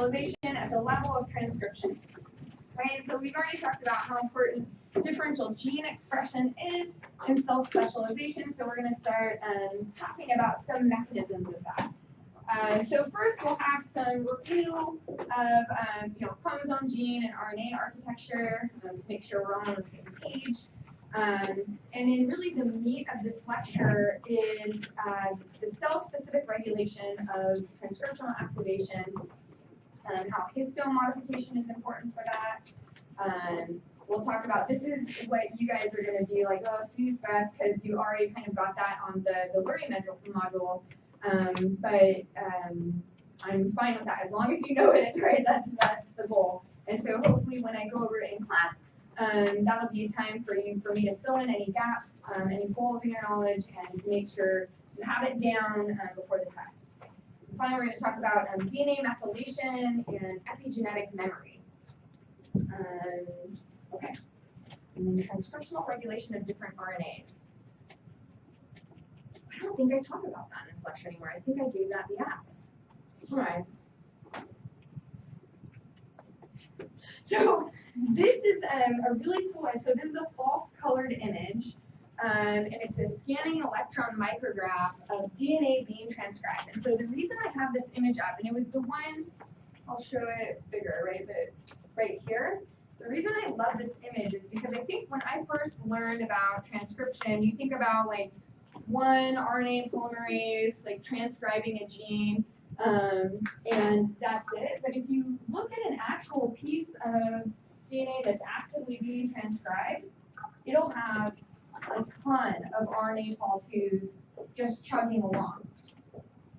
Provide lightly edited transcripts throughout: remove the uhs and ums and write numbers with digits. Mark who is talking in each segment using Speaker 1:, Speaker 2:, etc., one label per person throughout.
Speaker 1: specialization at the level of transcription. Right, so we've already talked about how important differential gene expression is in cell specialization, so we're going to start talking about some mechanisms of that. So first we'll have some review of chromosome, gene, and RNA architecture to make sure we're all on the same page. And then really the meat of this lecture is the cell-specific regulation of transcriptional activation, how histone modification is important for that. We'll talk about, this is what you guys are going to be like, oh, snooze fest, because you already kind of got that on the learning module. But I'm fine with that as long as you know it, right? That's the goal. And so hopefully when I go over it in class, that'll be a time for me to fill in any gaps, any holes in your knowledge, and make sure you have it down before the test. And finally, we're going to talk about DNA methylation and epigenetic memory. Okay. And then transcriptional regulation of different RNAs. I don't think I talk about that in this lecture anymore. I think I gave that the axe. All right. So this is a really cool one. So this is a false colored image, and it's a scanning electron micrograph of DNA being transcribed. And so the reason I have this image up, and it was the one, I'll show it bigger, right? But it's right here. The reason I love this image is because I think when I first learned about transcription, you think about like one RNA polymerase, like transcribing a gene, and that's it. But if you look at an actual piece of DNA that's actively being transcribed, it'll have a ton of RNA pol-2s just chugging along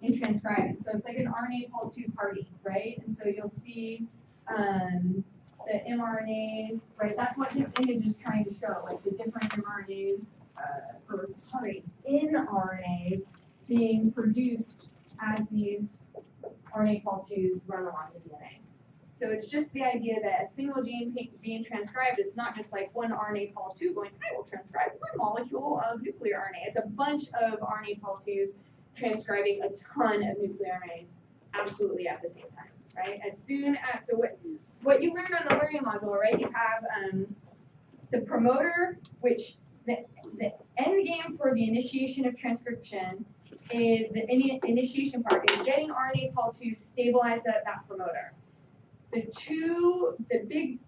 Speaker 1: in transcribing. So it's like an RNA pol-2 party, right? And so you'll see the mRNAs, right? That's what this image is trying to show, like the different mRNAs, nRNAs being produced as these RNA pol-2s run along the DNA. So it's just the idea that a single gene being transcribed is not just like one RNA pol-2 going, I will transcribe one molecule of nuclear RNA. It's a bunch of RNA pol-2s transcribing a ton of nuclear RNAs absolutely at the same time, right? As soon as, so what you learned on the learning module, right? You have the promoter, which the end game for the initiation of transcription is the initiation part is getting RNA pol-2 stabilized at that promoter. The big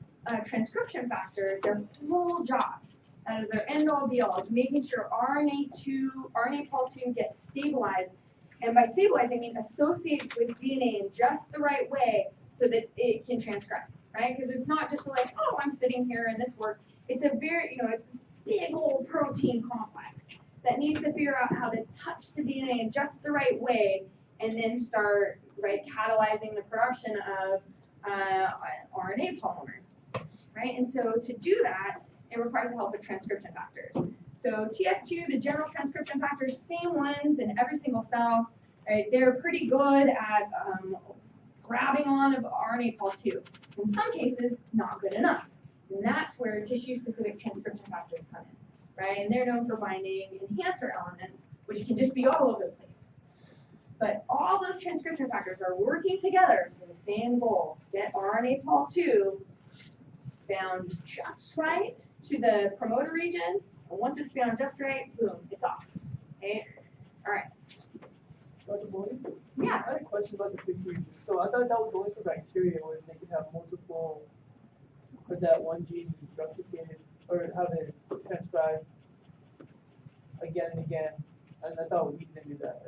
Speaker 1: transcription factors, their whole job, that is their end all be all, is making sure RNA pol-2 gets stabilized. And by stabilizing, I mean associates with DNA in just the right way so that it can transcribe, right? Because it's not just like, oh, I'm sitting here and this works. It's a very, it's this big old protein complex that needs to figure out how to touch the DNA in just the right way and then start, right, catalyzing the production of RNA polymer, right? And so to do that, it requires the help of transcription factors. So TF2, the general transcription factors, same ones in every single cell, right? They're pretty good at grabbing on of RNA pol-2. In some cases, not good enough. And that's where tissue-specific transcription factors come in, right? And they're known for binding enhancer elements, which can just be all over the place. But all those transcription factors are working together for the same goal: get RNA pol-2 bound just right to the promoter region, and once it's bound just right, boom, it's off. Okay? All right. Yeah.
Speaker 2: I had a question about the big region. So I thought that was only for bacteria, where they could have multiple, or that one gene is replicated, or have it transcribed again and again. And I thought we didn't do that.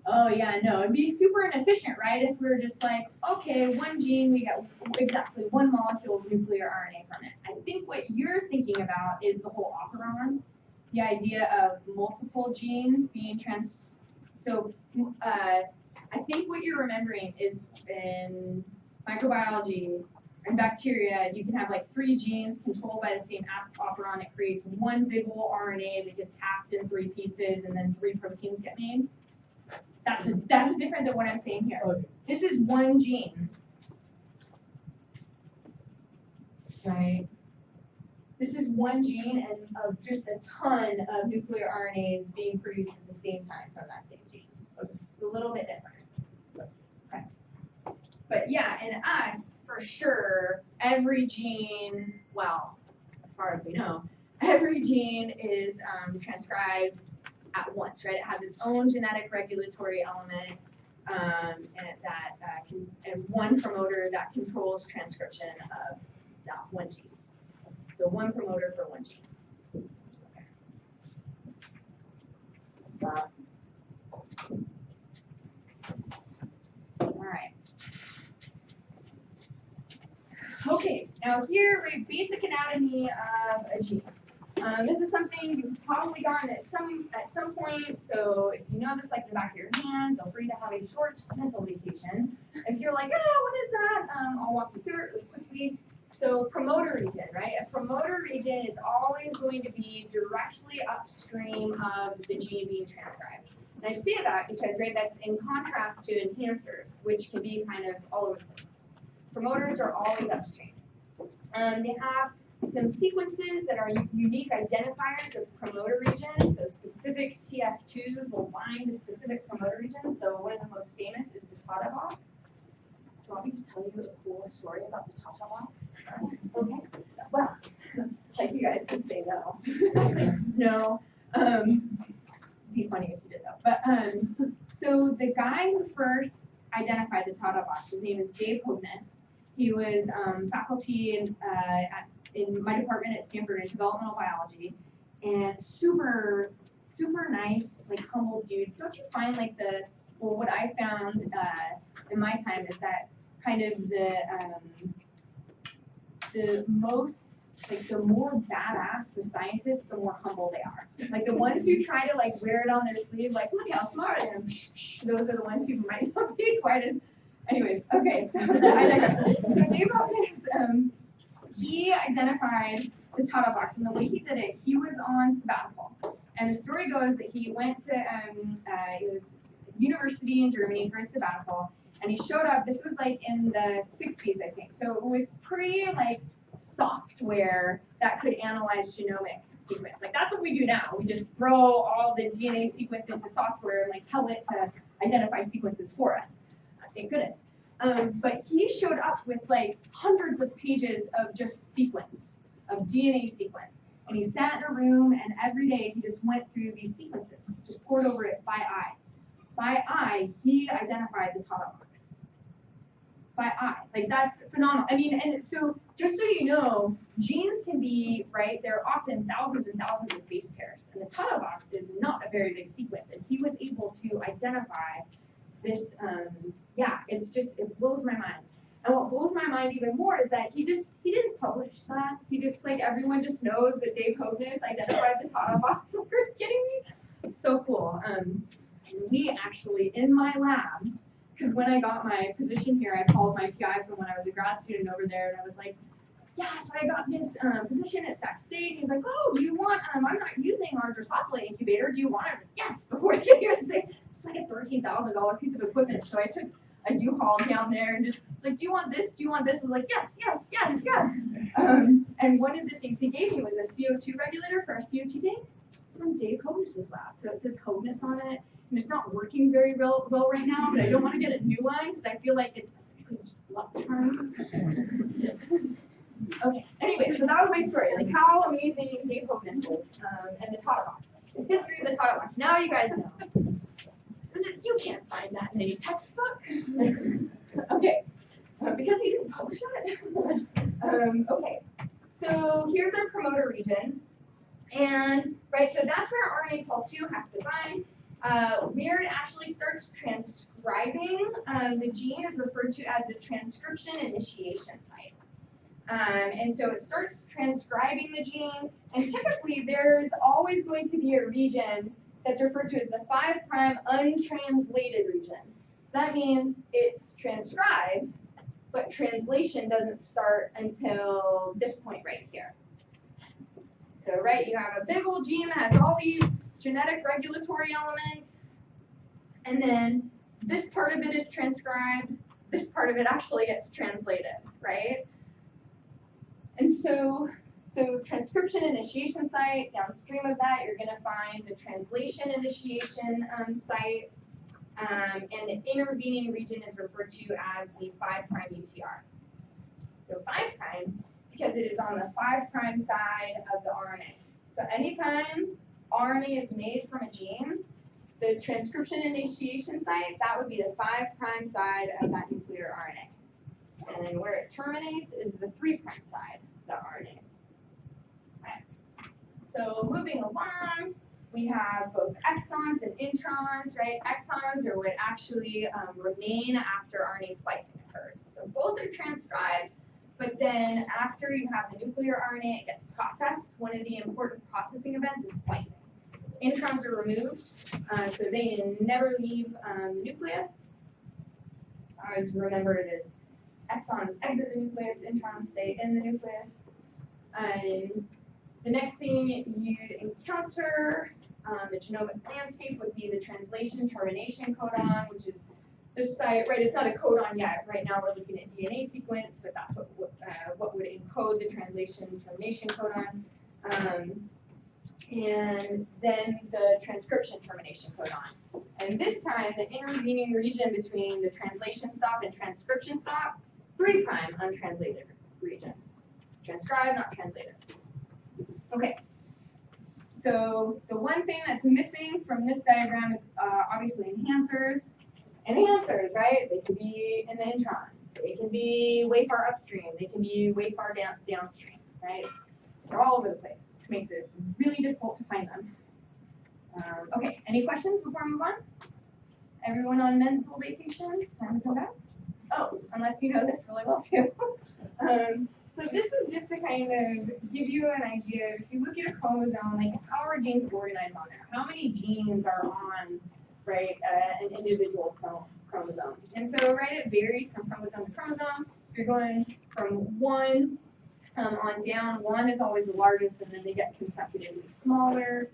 Speaker 1: Oh yeah, no, it'd be super inefficient, right? If we were just like, okay, one gene, we got exactly one molecule of nuclear RNA from it. I think what you're thinking about is the whole operon, the idea of multiple genes being So I think what you're remembering is in microbiology and bacteria, you can have like 3 genes controlled by the same operon. It creates one big ol' RNA that gets hacked in 3 pieces, and then 3 proteins get made. That's different than what I'm saying here.
Speaker 2: Okay.
Speaker 1: This is one gene, right? This is one gene and of just a ton of nuclear RNAs being produced at the same time from that same gene.
Speaker 2: Okay.
Speaker 1: It's a little bit different. Okay. But yeah, in us, for sure, every gene, well, as far as we know, every gene is transcribed at once, right? It has its own genetic regulatory element, and one promoter that controls transcription of that one gene. So one promoter for one gene. All right. Okay, now here we have basic anatomy of a gene. This is something you've probably gotten at some point, so if you know this like the back of your hand, feel free to have a short mental vacation. If you're like, oh, what is that? I'll walk you through it really quickly. So promoter region, right? A promoter region is always going to be directly upstream of the gene being transcribed. And I say that because, right, that's in contrast to enhancers, which can be kind of all over the place. Promoters are always upstream. They have some sequences that are unique identifiers of promoter regions. So specific TF2s will bind to specific promoter regions. So one of the most famous is the Tata box. Do you want me to tell you a cool story about the Tata box? Okay. Well, like you guys could say no. No. Be funny if you did though. But so the guy who first identified the Tata box, his name is Dave Hogness. He was faculty in my department at Stanford in developmental biology, and super nice, like humble dude. Don't you find like what I found in my time is that kind of the more badass the scientists, the more humble they are. Like the ones who try to like wear it on their sleeve, like look how smart I am. Those are the ones who might not be quite as. Anyways, okay, so Dave Hogness, he identified the Tata box, and the way he did it, he was on sabbatical. And the story goes that he went to it was university in Germany for a sabbatical, and he showed up. This was like in the 60s, I think. So it was pre like software that could analyze genomic sequence. Like that's what we do now. We just throw all the DNA sequence into software and like tell it to identify sequences for us. Thank goodness. But he showed up with like hundreds of pages of just sequence, of DNA sequence. And he sat in a room, and every day he just went through these sequences, just poured over it by eye. By eye, he identified the Tata box. By eye. Like that's phenomenal. I mean, and so just so you know, genes can be, right, there are often thousands and thousands of base pairs. And the Tata box is not a very big sequence. And he was able to identify this, it blows my mind. And what blows my mind even more is that he didn't publish that. He just, like, everyone just knows that Dave Hogness identified the Tata box. Are you kidding me? It's so cool. And we actually, in my lab, because when I got my position here, I called my PI from when I was a grad student over there, and I was like, yeah, so I got this position at Sac State. He's like, oh, do you want, I'm not using our Drosophila incubator. Do you want it? Yes, before I get here. It's like a $13,000 piece of equipment. So I took a U-Haul down there and just like, do you want this? Do you want this? I was like, yes. And one of the things he gave me was a CO2 regulator for our CO2 tanks from Dave Hogness' lab. So it says Hogness on it. And it's not working very well right now, but I don't want to get a new one because I feel like it's a good luck term. Okay, anyway, so that was my story. Like how amazing Dave Hogness is and the Tata box. The history of the Tata box. Now you guys know. You can't find that in any textbook. Okay, because he didn't publish it. Okay, so here's our promoter region. And, right, so that's where RNA Pol 2 has to bind. Where it actually starts transcribing the gene is referred to as the transcription initiation site. And so it starts transcribing the gene, and typically there's always going to be a region that's referred to as the 5' untranslated region. So that means it's transcribed, but translation doesn't start until this point right here. So, right, you have a big old gene that has all these genetic regulatory elements, and then this part of it is transcribed, this part of it actually gets translated, right? And so transcription initiation site, downstream of that, you're going to find the translation initiation site. And the intervening region is referred to as the 5' UTR. So 5' because it is on the 5' side of the RNA. So anytime RNA is made from a gene, the transcription initiation site, that would be the 5' side of that nuclear RNA. And then where it terminates is the 3' side of the RNA. Okay. So moving along, we have both exons and introns, right? Exons are what actually remain after RNA splicing occurs. So both are transcribed, but then after you have the nuclear RNA, it gets processed. One of the important processing events is splicing. Introns are removed, so they never leave the nucleus. I always remember it as exons exit the nucleus, introns stay in the nucleus. The next thing you'd encounter the genomic landscape would be the translation termination codon, which is this site, right? It's not a codon yet. Right now we're looking at DNA sequence, but that's what would encode the translation termination codon. And then the transcription termination codon. And this time, the intervening region between the translation stop and transcription stop, 3' untranslated region. Transcribed, not translated. Okay. So the one thing that's missing from this diagram is obviously enhancers. Enhancers, right? They can be in the intron. They can be way far upstream. They can be way far downstream, right? They're all over the place, which makes it really difficult to find them. Okay, any questions before I move on? Everyone on mental vacation? Time to come back? Oh, unless you know this really well too. So this is just to kind of give you an idea. If you look at a chromosome, like how are genes organized on there? How many genes are on, right, an individual chromosome? And so, right, it varies from chromosome to chromosome. If you're going from 1 on down, 1 is always the largest, and then they get consecutively smaller.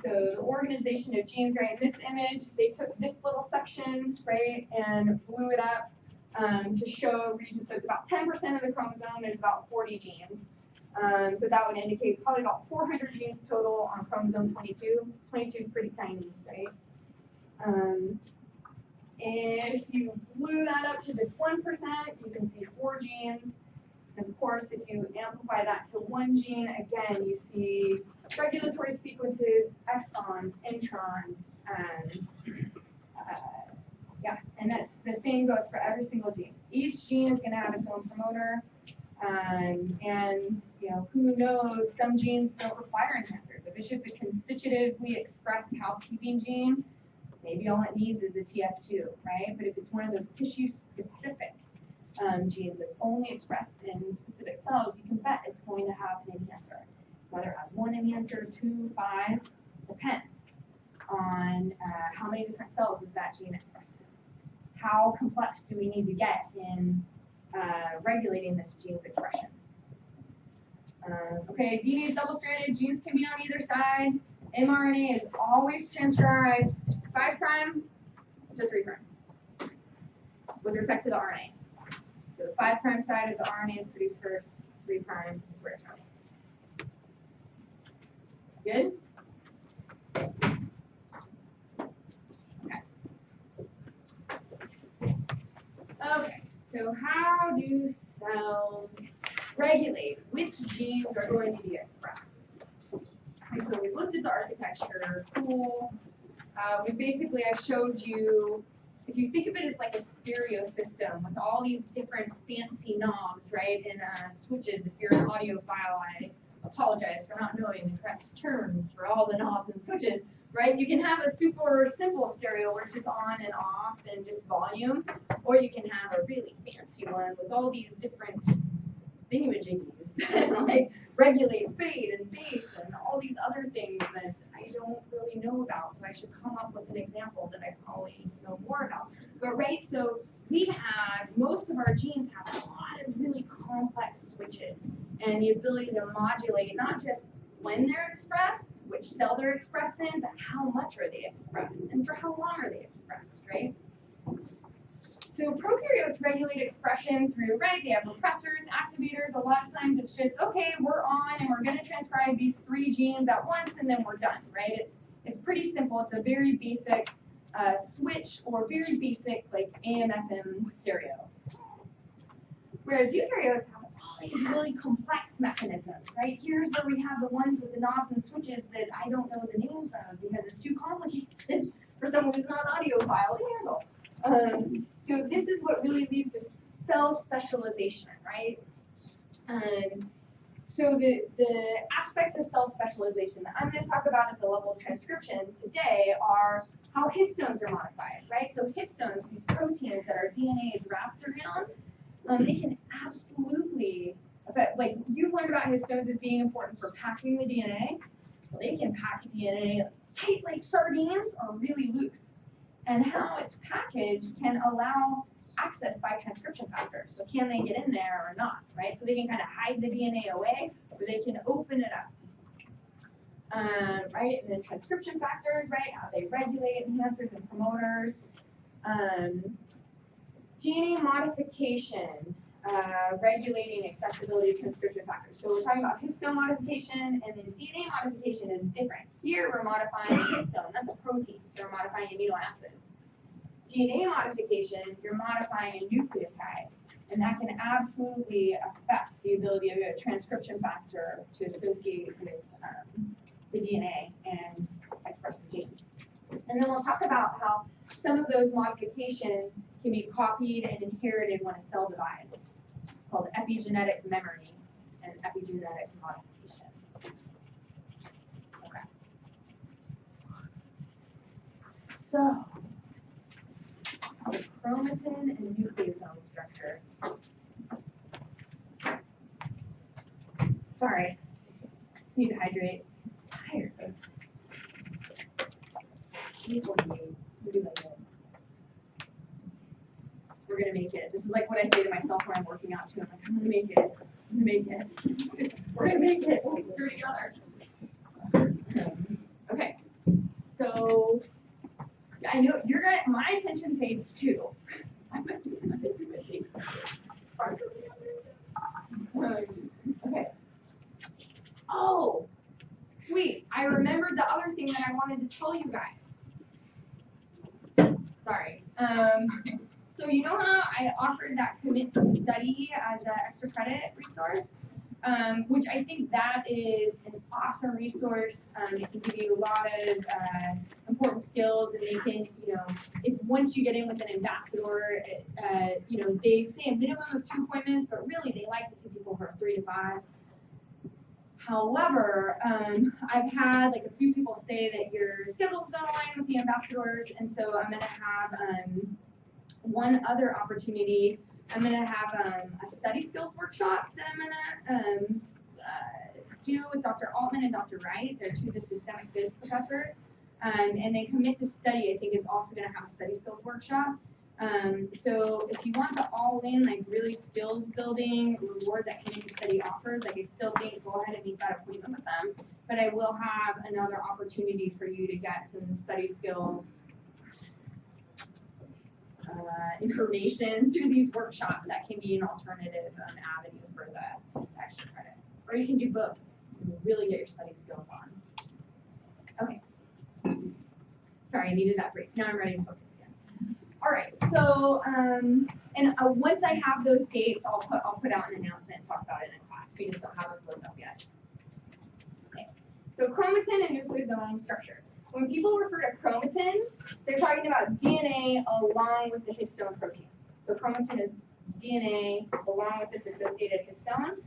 Speaker 1: So the organization of genes, right, in this image, they took this little section, right, and blew it up to show regions. So it's about 10% of the chromosome, there's about 40 genes. So that would indicate probably about 400 genes total on chromosome 22. 22 is pretty tiny, right? If you blew that up to just 1%, you can see 4 genes. And of course, if you amplify that to 1 gene, again, you see regulatory sequences, exons, introns, yeah, and that's the same goes for every single gene. Each gene is going to have its own promoter, and you know, who knows? Some genes don't require enhancers. If it's just a constitutively expressed housekeeping gene, maybe all it needs is a TF2, right? But if it's one of those tissue-specific genes that's only expressed in specific cells, you can bet it's going to have an enhancer. Whether it has 1 enhancer, 2, 5, depends on how many different cells is that gene expressed in. How complex do we need to get in regulating this gene's expression? Okay, DNA is double-stranded. Genes can be on either side. mRNA is always transcribed 5' to 3' with respect to the RNA. So the 5' side of the RNA is produced first, 3' is where it terminates. Good? Okay, so how do cells regulate which genes are going to be expressed? Okay, so we looked at the architecture, cool. I've showed you, if you think of it as like a stereo system with all these different fancy knobs, right, and switches. If you're an audiophile, I apologize for not knowing the correct terms for all the knobs and switches. Right, you can have a super simple stereo where it's just on and off and just volume, or you can have a really fancy one with all these different thingamajiggies, like regulate fade and bass and all these other things that I don't really know about, so I should come up with an example that I probably know more about. But right, so most of our genes have a lot of really complex switches and the ability to modulate not just when they're expressed, which cell they're expressed in, but how much are they expressed, and for how long are they expressed, right? So prokaryotes regulate expression through, right, they have repressors, activators. A lot of times it's just, okay, we're on and we're going to transcribe these 3 genes at once and then we're done, right? It's It's pretty simple. It's a very basic switch or very basic like AM/FM stereo. Whereas eukaryotes have all these really complex mechanisms, right? Here's where we have the ones with the knobs and switches that I don't know the names of because it's too complicated for someone who's not an audiophile to handle. So this is what really leads to self-specialization, right? So the aspects of self-specialization that I'm going to talk about at the level of transcription today are how histones are modified, right? So histones, these proteins that our DNA is wrapped around, they can absolutely affect, like you've learned about histones as being important for packing the DNA. Well, they can pack DNA tight like sardines or really loose. And how it's packaged can allow access by transcription factors. So can they get in there or not, right? So they can kind of hide the DNA away, or they can open it up. Right, and then transcription factors, right, how they regulate enhancers and promoters. DNA modification, regulating accessibility of transcription factors. So we're talking about histone modification, and then DNA modification is different. Here we're modifying histone, that's a protein, so we're modifying amino acids. DNA modification, you're modifying a nucleotide, and that can absolutely affect the ability of a transcription factor to associate with the DNA and express the gene. And then we'll talk about how some of those modifications can be copied and inherited when a cell divides, called epigenetic memory and epigenetic modification. Okay. So, the chromatin and nucleosome structure. Sorry, need to hydrate. I'm tired. We're gonna make it. This is like what I say to myself when I'm working out too. I'm like, I'm gonna make it. I'm gonna make it. We're gonna make it. We'll get through together. Okay. So I know you're gonna. My attention fades too. Okay. Oh, sweet. I remembered the other thing that I wanted to tell you guys. Sorry. So you know how I offered that commit to study as an extra credit resource? Which I think that is an awesome resource. It can give you a lot of important skills, and they can, you know, if once you get in with an ambassador, you know, they say a minimum of 2 appointments, but really they like to see people for 3 to 5. However, I've had like a few people say that your schedules don't align with the ambassadors, and so I'm going to have one other opportunity. I'm going to have a study skills workshop that I'm going to do with Dr. Altman and Dr. Wright. They're 2 of the systemic phys professors. And then Commit to Study, I think, is also going to have a study skills workshop. So if you want the all-in, like really skills building reward that Commit to Study offers, like I still think go ahead and make that appointment with them. But I will have another opportunity for you to get some study skills information through these workshops that can be an alternative avenue for the extra credit. Or you can do both and really get your study skills on. Okay. Sorry, I needed that break. Now I'm ready to focus again. All right, so once I have those dates, I'll put out an announcement and talk about it in class. We just don't have it closed up yet. Okay. So chromatin and nucleosome structure. When people refer to chromatin, they're talking about DNA along with the histone proteins. So chromatin is DNA along with its associated histone.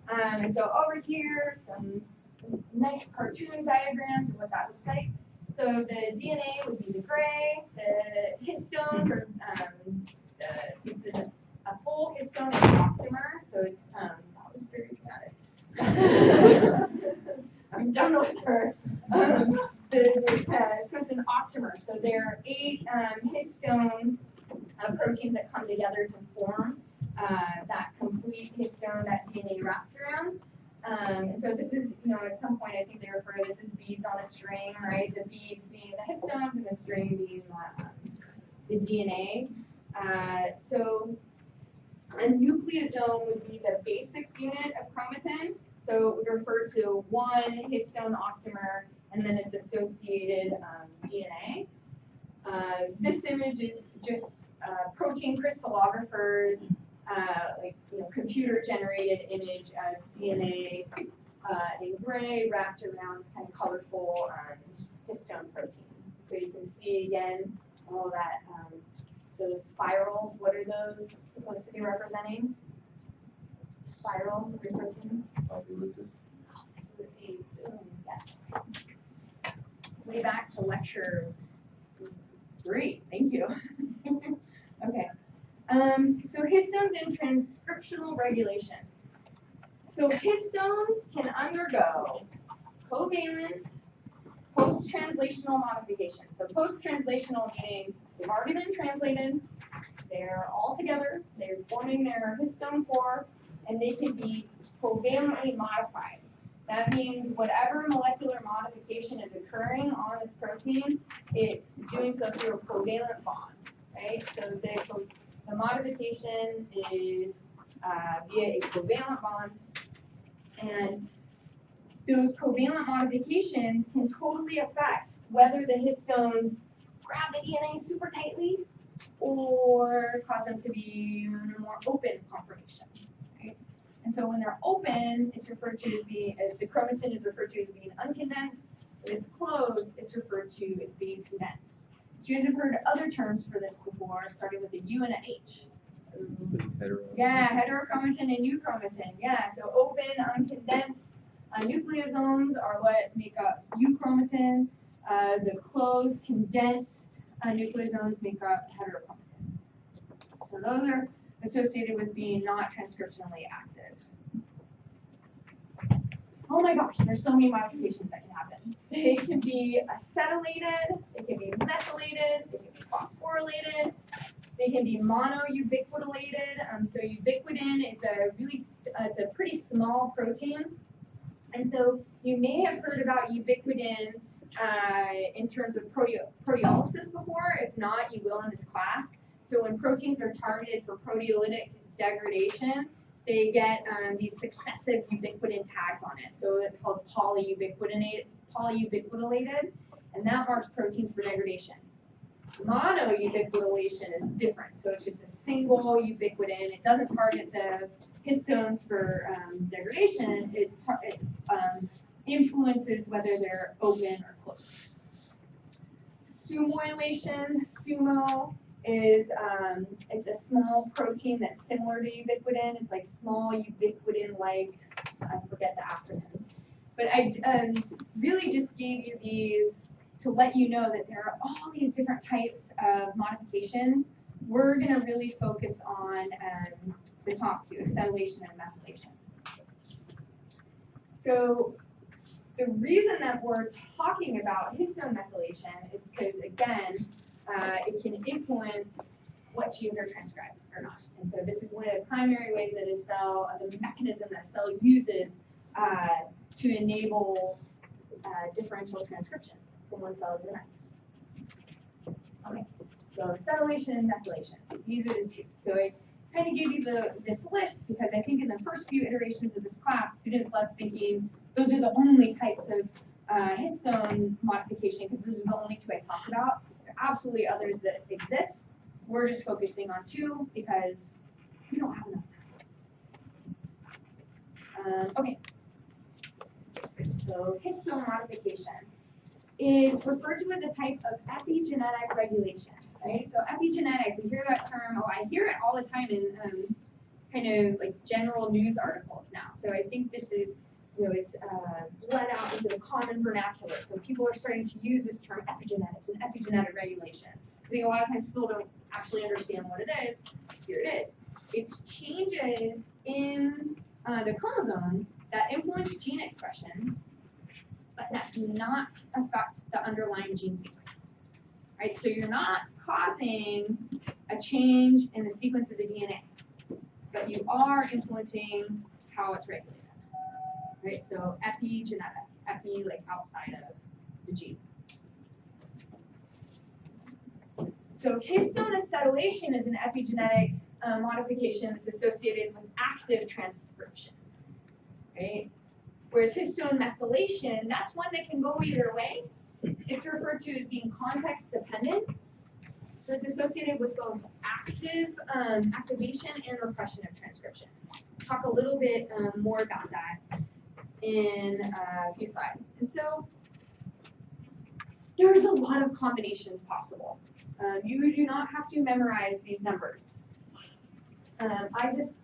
Speaker 1: And so over here, some nice cartoon diagrams of what that looks like. So the DNA would be the gray, the histones are it's a full histone is an octamer, so it's that was very dramatic. I'm done with her. So it's an octamer. So there are 8 histone proteins that come together to form that complete histone that DNA wraps around. And so this is, you know, at some point I think they refer to this as beads on a string, right? The beads being the histones and the string being the DNA. So a nucleosome would be the basic unit of chromatin. So it would refer to one histone octamer and then its associated DNA. This image is just protein crystallographers, computer-generated image of DNA in gray wrapped around this kind of colorful histone protein. So you can see again all that, those spirals. What are those supposed to be representing? Spirals of the protein? Ulysses. Yes. Way back to lecture 3. Thank you. Okay. So histones and transcriptional regulations. So histones can undergo covalent post-translational modification. So post-translational meaning they've already been translated, they're all together, they're forming their histone core, and they can be covalently modified. That means whatever molecular modification is occurring on this protein, it's doing so through a covalent bond, right? So the modification is via a covalent bond, and those covalent modifications can totally affect whether the histones grab the DNA super tightly or cause them to be more open conformation. Right? And so when they're open, it's referred to as being, the chromatin is referred to as being uncondensed. When it's closed, it's referred to as being condensed. So you guys have heard other terms for this before, starting with a U and an H. Yeah, heterochromatin and euchromatin. Yeah, so open, uncondensed. Nucleosomes are what make up euchromatin. The closed, condensed nucleosomes make up heterochromatin. So those are associated with being not transcriptionally active. Oh my gosh, there's so many modifications that can happen. They can be acetylated, they can be methylated, they can be phosphorylated, they can be monoubiquitinated. So ubiquitin is it's a pretty small protein. And so you may have heard about ubiquitin in terms of proteolysis before. If not, you will in this class. So when proteins are targeted for proteolytic degradation, they get these successive ubiquitin tags on it. So it's called polyubiquitinated, and that marks proteins for degradation. Monoubiquitination is different. So it's just a single ubiquitin. It doesn't target the histones for degradation. It influences whether they're open or closed. Sumoylation, sumo, is it's a small protein that's similar to ubiquitin. It's like small ubiquitin-like, I forget the acronym. But I really just gave you these to let you know that there are all these different types of modifications. We're going to really focus on the top two, acetylation and methylation. So the reason that we're talking about histone methylation is because, again, it can influence what genes are transcribed or not. And so this is one of the primary ways that the mechanism that a cell uses to enable differential transcription from one cell to the next. Okay, so acetylation and methylation, these are the two. So I kind of gave you this list because I think in the first few iterations of this class, students left thinking those are the only types of histone modification because those are the only two I talked about. There are absolutely others that exist. We're just focusing on two because we don't have enough time. Okay. So histone modification is referred to as a type of epigenetic regulation, right? So epigenetic, we hear that term, I hear it all the time in kind of like general news articles now. So I think this is, it's bled out into the common vernacular. So people are starting to use this term epigenetics and epigenetic regulation. I think a lot of times people don't actually understand what it is. Here it is. It's changes in the chromosome that influence gene expression, but that do not affect the underlying gene sequence. Right? So you're not causing a change in the sequence of the DNA, but you are influencing how it's regulated. Right? So epigenetic, epi like outside of the gene. So histone acetylation is an epigenetic modification that's associated with active transcription. Right? Whereas histone methylation, that's one that can go either way. It's referred to as being context dependent. So it's associated with both activation and repression of transcription. Talk a little bit more about that in a few slides. And so there's a lot of combinations possible. You do not have to memorize these numbers. I just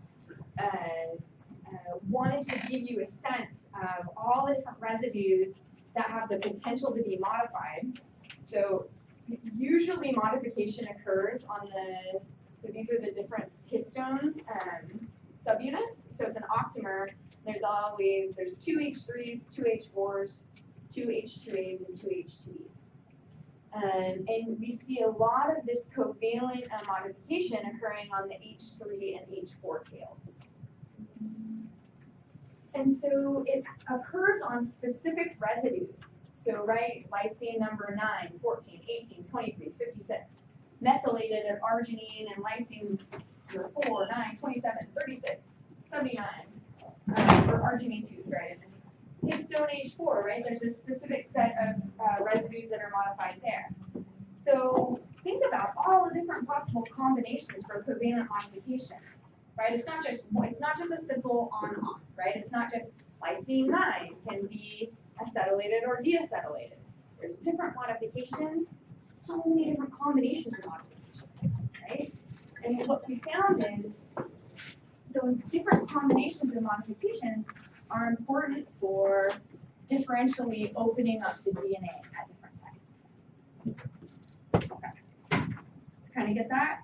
Speaker 1: wanted to give you a sense of all the different residues that have the potential to be modified. So usually modification occurs on the, so these are the different histone subunits. So it's an octamer. There's two H3s, two H4s, two H2As, and two H2Es. And we see a lot of this covalent modification occurring on the H3 and H4 tails. And so it occurs on specific residues. So, right, lysine number 9, 14, 18, 23, 56. Methylated at arginine and lysines number 4, 9, 27, 36, 79. Or arginine 2, sorry. Histone H4, right? There's a specific set of residues that are modified there. So think about all the different possible combinations for covalent modification, right? It's not just a simple on-off, right? It's not just lysine 9 can be acetylated or deacetylated. There's different modifications, so many different combinations of modifications, right? And what we found is those different combinations of modifications are important for differentially opening up the DNA at different sites. Okay. Let's kind of get that.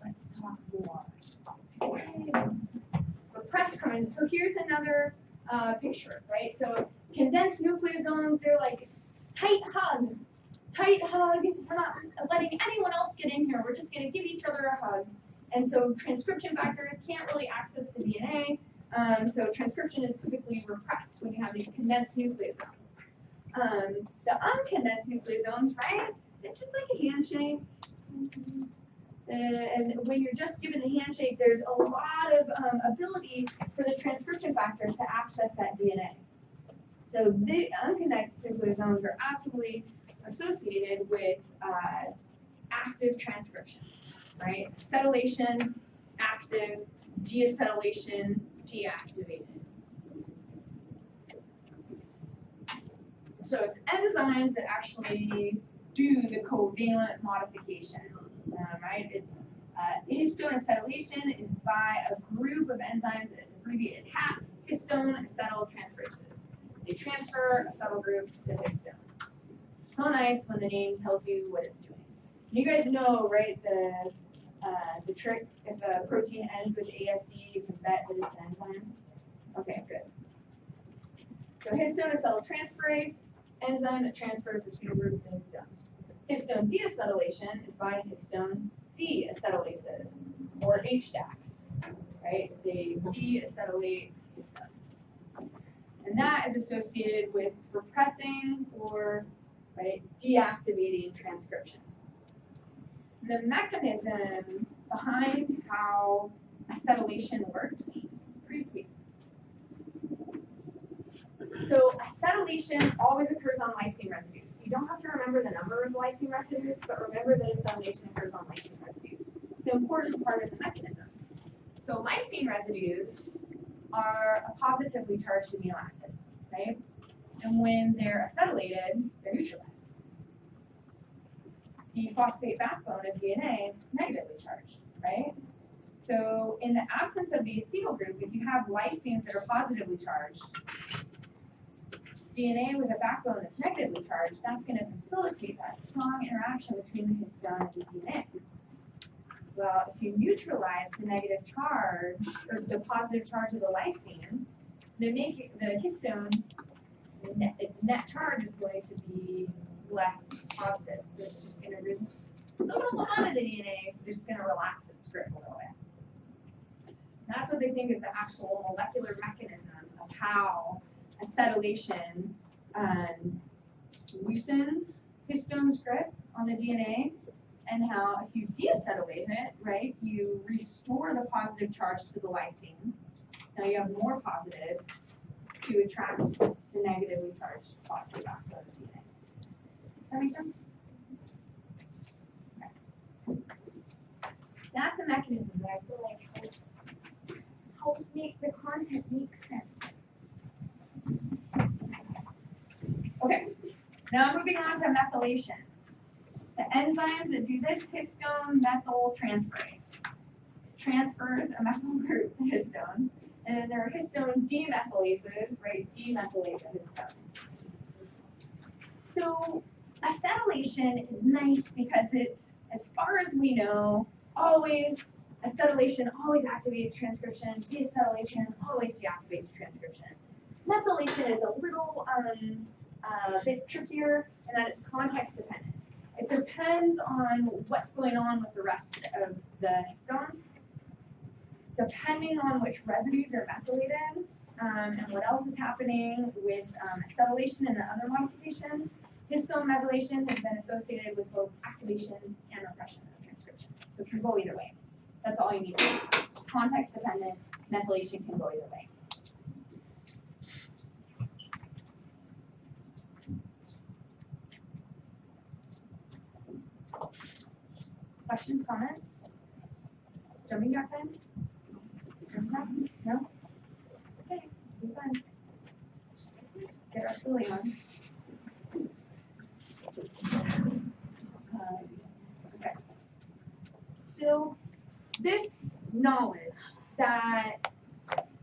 Speaker 1: Let's talk more. Okay. Repressed chromatin. So here's another picture, right? So condensed nucleosomes, they're like tight hug. Tight hug, we're not letting anyone else get in here, we're just going to give each other a hug. And so transcription factors can't really access the DNA, so transcription is typically repressed when you have these condensed nucleosomes. The uncondensed nucleosomes, right, it's just like a handshake. And when you're just given the handshake, there's a lot of ability for the transcription factors to access that DNA. So the uncondensed nucleosomes are absolutely associated with active transcription, right? Acetylation, active, deacetylation, deactivated. So it's enzymes that actually do the covalent modification, right? It's histone acetylation is by a group of enzymes, and it's abbreviated HAT, histone acetyltransferases. They transfer acetyl groups to histone. So nice when the name tells you what it's doing. You guys know, right, the trick, if a protein ends with ASE, you can bet that it's an enzyme? Okay, good. So histone acetyltransferase, enzyme that transfers acetyl groups in histone. Histone deacetylation is by histone deacetylases, or HDACs, right? They deacetylate histones. And that is associated with repressing or deactivating transcription. The mechanism behind how acetylation works, pretty sweet. So acetylation always occurs on lysine residues. You don't have to remember the number of lysine residues, but remember that acetylation occurs on lysine residues. It's an important part of the mechanism. So lysine residues are a positively charged amino acid, right? And when they're acetylated, they're neutralized. The phosphate backbone of DNA is negatively charged, right? So in the absence of the acetyl group, if you have lysines that are positively charged, DNA with a backbone that's negatively charged, that's going to facilitate that strong interaction between the histone and the DNA. Well, if you neutralize the negative charge, or the positive charge of the lysine, they make it, the histone, its net charge is going to be less positive. So it's just going to really, so it'll hold on to the DNA, just going to relax its grip a little bit. That's what they think is the actual molecular mechanism of how acetylation loosens histone's grip on the DNA and how if you deacetylate it, right, you restore the positive charge to the lysine. Now you have more positive to attract the negatively charged phosphate back to the DNA. Does that make sense? Okay. That's a mechanism that I feel like helps make the content make sense. Okay, now moving on to methylation. The enzymes that do this histone methyl transferase transfers a methyl group to histones, and then there are histone demethylases, right? Demethylate the histone. So acetylation is nice because it's, as far as we know, always acetylation always activates transcription. Deacetylation always deactivates transcription. Methylation is a little bit trickier in that it's context dependent. It depends on what's going on with the rest of the histone, depending on which residues are methylated, and what else is happening with acetylation and the other modifications. Histone methylation has been associated with both activation and repression of transcription. So it can go either way. That's all you need to know. Context dependent, methylation can go either way. Questions, comments? Jumping jack time? Jumping jacks? No? Okay, be fun. Get our silly on. Okay. So this knowledge that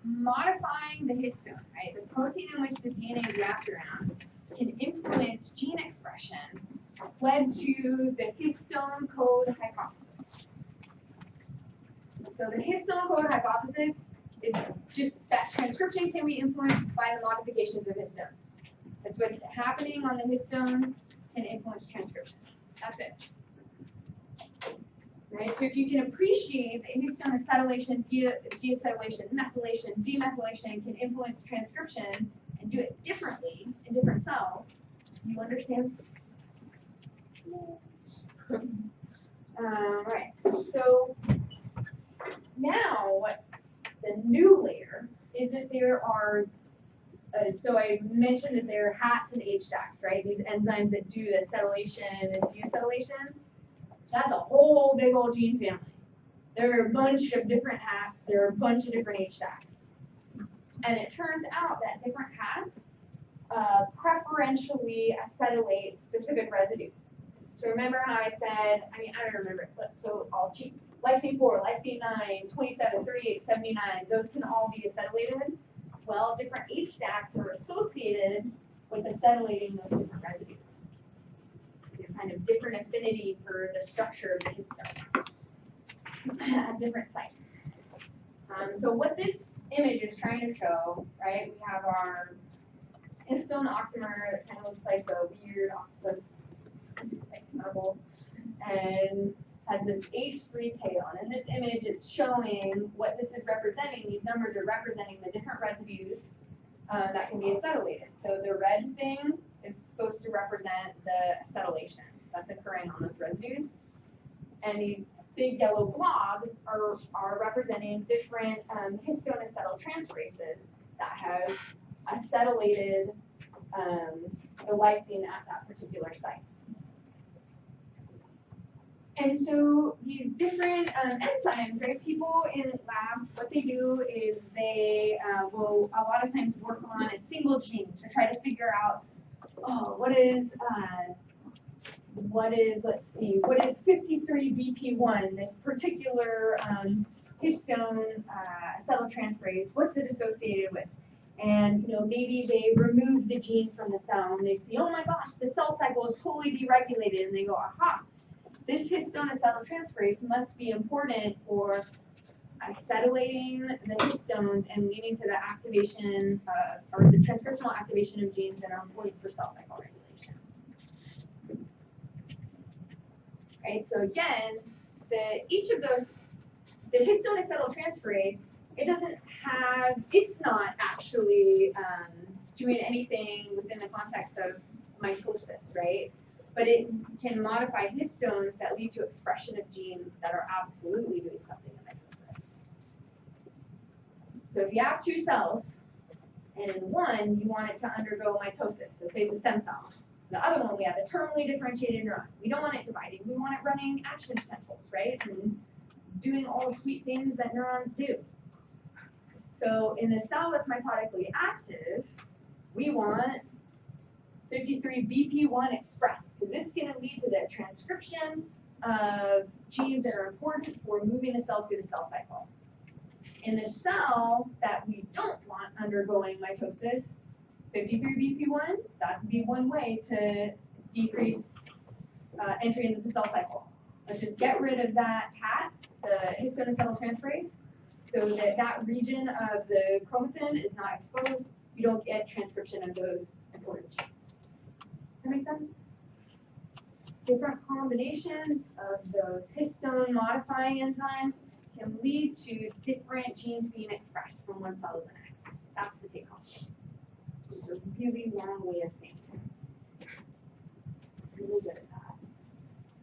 Speaker 1: modifying the histone, right, the protein in which the DNA is wrapped around, can influence gene expression, led to the histone code hypothesis. So the histone code hypothesis is just that transcription can be influenced by the modifications of histones. That's what's happening on the histone can influence transcription. That's it. Right? So if you can appreciate that histone acetylation, deacetylation, methylation, demethylation can influence transcription and do it differently in different cells, you understand. Right. So now the new layer is that there are, so I mentioned that there are HATs and HDACs, right? These enzymes that do the acetylation and deacetylation. That's a whole big old gene family. There are a bunch of different HATs, there are a bunch of different HDACs. And it turns out that different HATs preferentially acetylate specific residues. So remember how I said, I don't remember it, but so I'll cheat. Lysine 4, lysine 9, 27, 38, 79, those can all be acetylated. Well, different HDACs are associated with acetylating those different residues. They're kind of different affinity for the structure of the histone at different sites. So what this image is trying to show, right, we have our histone octamer that kind of looks like a weird octopus, like snubbles, and has this H3 tail. And in this image, it's showing what this is representing. These numbers are representing the different residues that can be acetylated. So the red thing is supposed to represent the acetylation that's occurring on those residues. And these big yellow blobs are representing different histone acetyltransferases that have acetylated the lysine at that particular site. And so these different enzymes, right, people in labs, what they do is they will a lot of times work on a single gene to try to figure out, oh, what is, let's see, what is 53BP1, this particular histone acetyltransferase, what's it associated with? And maybe they remove the gene from the cell and they see, oh my gosh, the cell cycle is totally deregulated, and they go, aha, this histone acetyltransferase must be important for acetylating the histones and leading to the activation or the transcriptional activation of genes that are important for cell cycle regulation. Right, so again, each of those, the histone acetyltransferase, it's not actually doing anything within the context of mitosis, right? but it can modify histones that lead to expression of genes that are absolutely doing something in mitosis. So if you have two cells, and in one you want it to undergo mitosis, so say it's a stem cell. The other one, we have a terminally differentiated neuron. We don't want it dividing, we want it running action potentials, right? And doing all the sweet things that neurons do. So in the cell that's mitotically active, we want 53BP1 expressed, because it's going to lead to the transcription of genes that are important for moving the cell through the cell cycle. In the cell that we don't want undergoing mitosis, 53BP1, that would be one way to decrease entry into the cell cycle. Let's just get rid of that CAT, the histone acetyltransferase, so that that region of the chromatin is not exposed. You don't get transcription of those important genes. That make sense? Different combinations of those histone modifying enzymes can lead to different genes being expressed from one cell to the next. That's the take home. Just a really long way of saying it. Really good at that.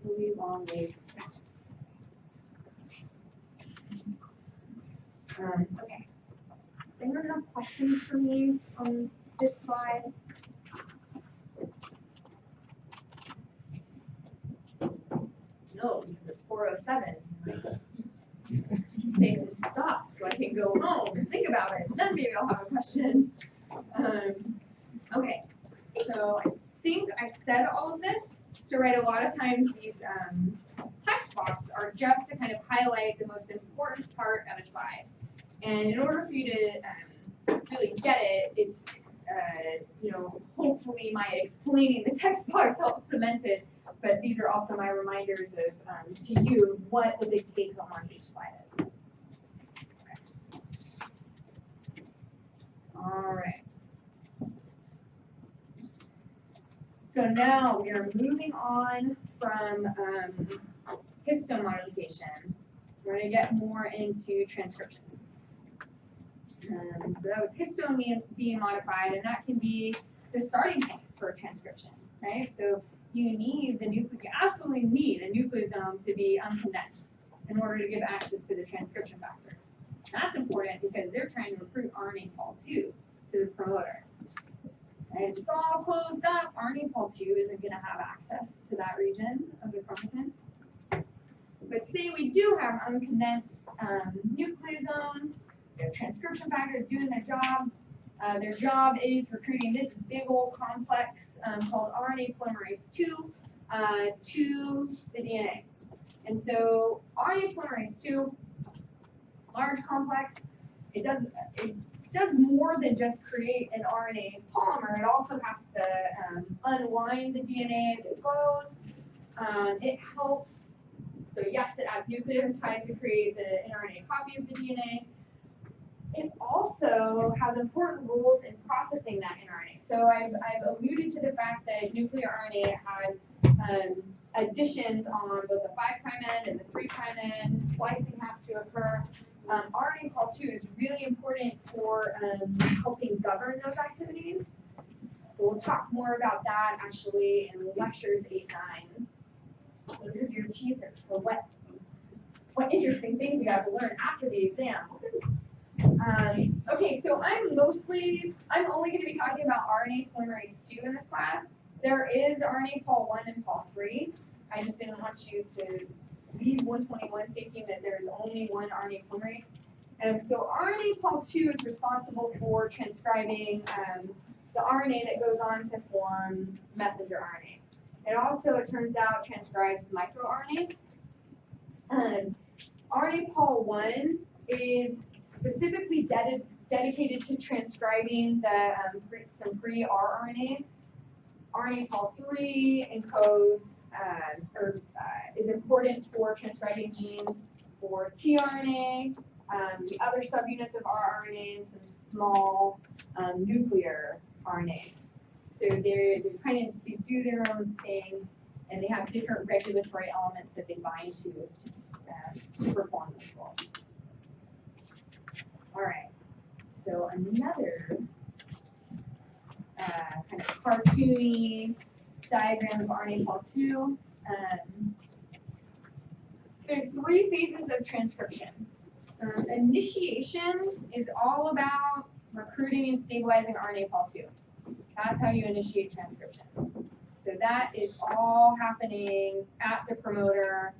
Speaker 1: Really long ways of saying it. Okay. Does anyone have questions for me on this slide? No, because it's 4:07. I just say to stop so I can go home and think about it, and then maybe I'll have a question. Okay, so I think I said all of this. So right, a lot of times these text boxes are just to kind of highlight the most important part of a slide. And in order for you to really get it, it's, hopefully my explaining the text box helps cement it. But these are also my reminders of to you what the big take home on each slide is. Okay. All right. So now we are moving on from histone modification. We're going to get more into transcription. So that was histone being modified, and that can be the starting point for transcription, right? So you absolutely need a nucleosome to be uncondensed in order to give access to the transcription factors. That's important because they're trying to recruit RNA Pol II to the promoter. And if it's all closed up, RNA Pol II isn't going to have access to that region of the chromatin. But say we do have uncondensed nucleosomes, we have transcription factors doing their job. Their job is recruiting this big old complex called RNA polymerase II to the DNA. And so RNA polymerase II, large complex, it does more than just create an RNA polymer. It also has to unwind the DNA as it goes. It helps, so yes, it adds nucleotides to create the mRNA copy of the DNA. It also has important roles in processing that mRNA. So I've alluded to the fact that nuclear RNA has additions on both the 5' end and the 3' end. Splicing has to occur. RNA Pol II is really important for helping govern those activities. So we'll talk more about that actually in lectures 8, 9. So this is your teaser for what interesting things you got to learn after the exam. Okay, so I'm only going to be talking about RNA polymerase II in this class. There is RNA Pol I and Pol III. I just didn't want you to leave 121 thinking that there's only one RNA polymerase. So RNA Pol II is responsible for transcribing the RNA that goes on to form messenger RNA. It also, it turns out, transcribes microRNAs. RNA Pol I is specifically dedicated to transcribing some pre-rRNAs. RNA Pol III encodes is important for transcribing genes for tRNA, the other subunits of rRNA, and some small nuclear RNAs. So they do their own thing, and they have different regulatory elements that they bind to perform this role. All right, so another kind of cartoony diagram of RNA Pol II. There are 3 phases of transcription. Initiation is all about recruiting and stabilizing RNA Pol II. That's how you initiate transcription. So that is all happening at the promoter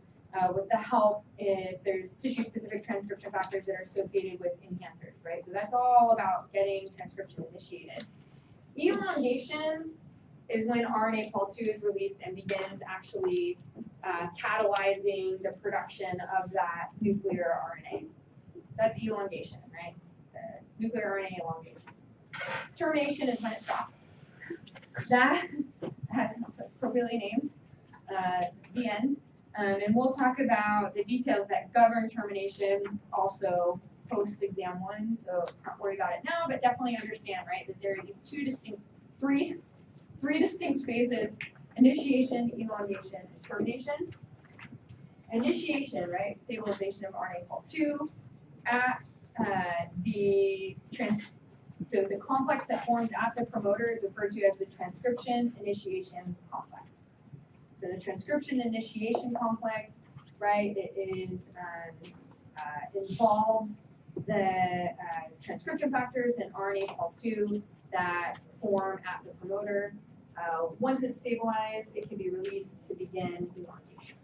Speaker 1: with the help if there's tissue-specific transcription factors that are associated with enhancers, right? So that's all about getting transcription initiated. Elongation is when RNA Pol II is released and begins actually catalyzing the production of that nuclear RNA. That's elongation, right? The nuclear RNA elongates. Termination is when it stops. That has appropriately named. It's the end. And we'll talk about the details that govern termination also post-exam 1, so it's not worry about it now, but definitely understand, right, that there are these three distinct phases: initiation, elongation, and termination. Initiation, right, stabilization of RNA Pol II at so the complex that forms at the promoter is referred to as the transcription initiation complex. So the transcription initiation complex, right, it is involves the transcription factors and RNA Pol II that form at the promoter. Once it's stabilized, it can be released to begin elongation.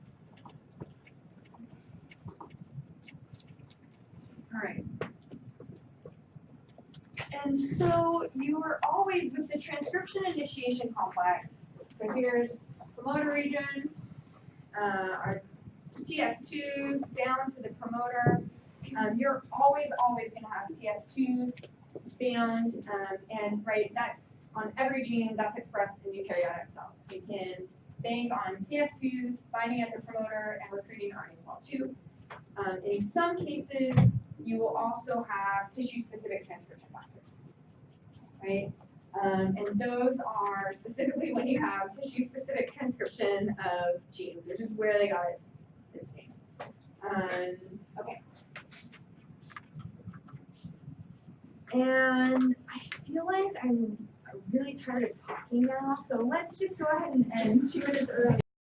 Speaker 1: All right. And so you are always with the transcription initiation complex. So here's promoter region, our TF2s down to the promoter. You're always going to have TF2s bound, and right, that's on every gene that's expressed in eukaryotic cells. You can bank on TF2s binding at the promoter and recruiting RNA Pol II. In some cases, you will also have tissue-specific transcription factors, right? And those are specifically when you have tissue-specific transcription of genes, which is where they got its name. Okay. And I feel like I'm really tired of talking now, so let's just go ahead and 2 minutes early.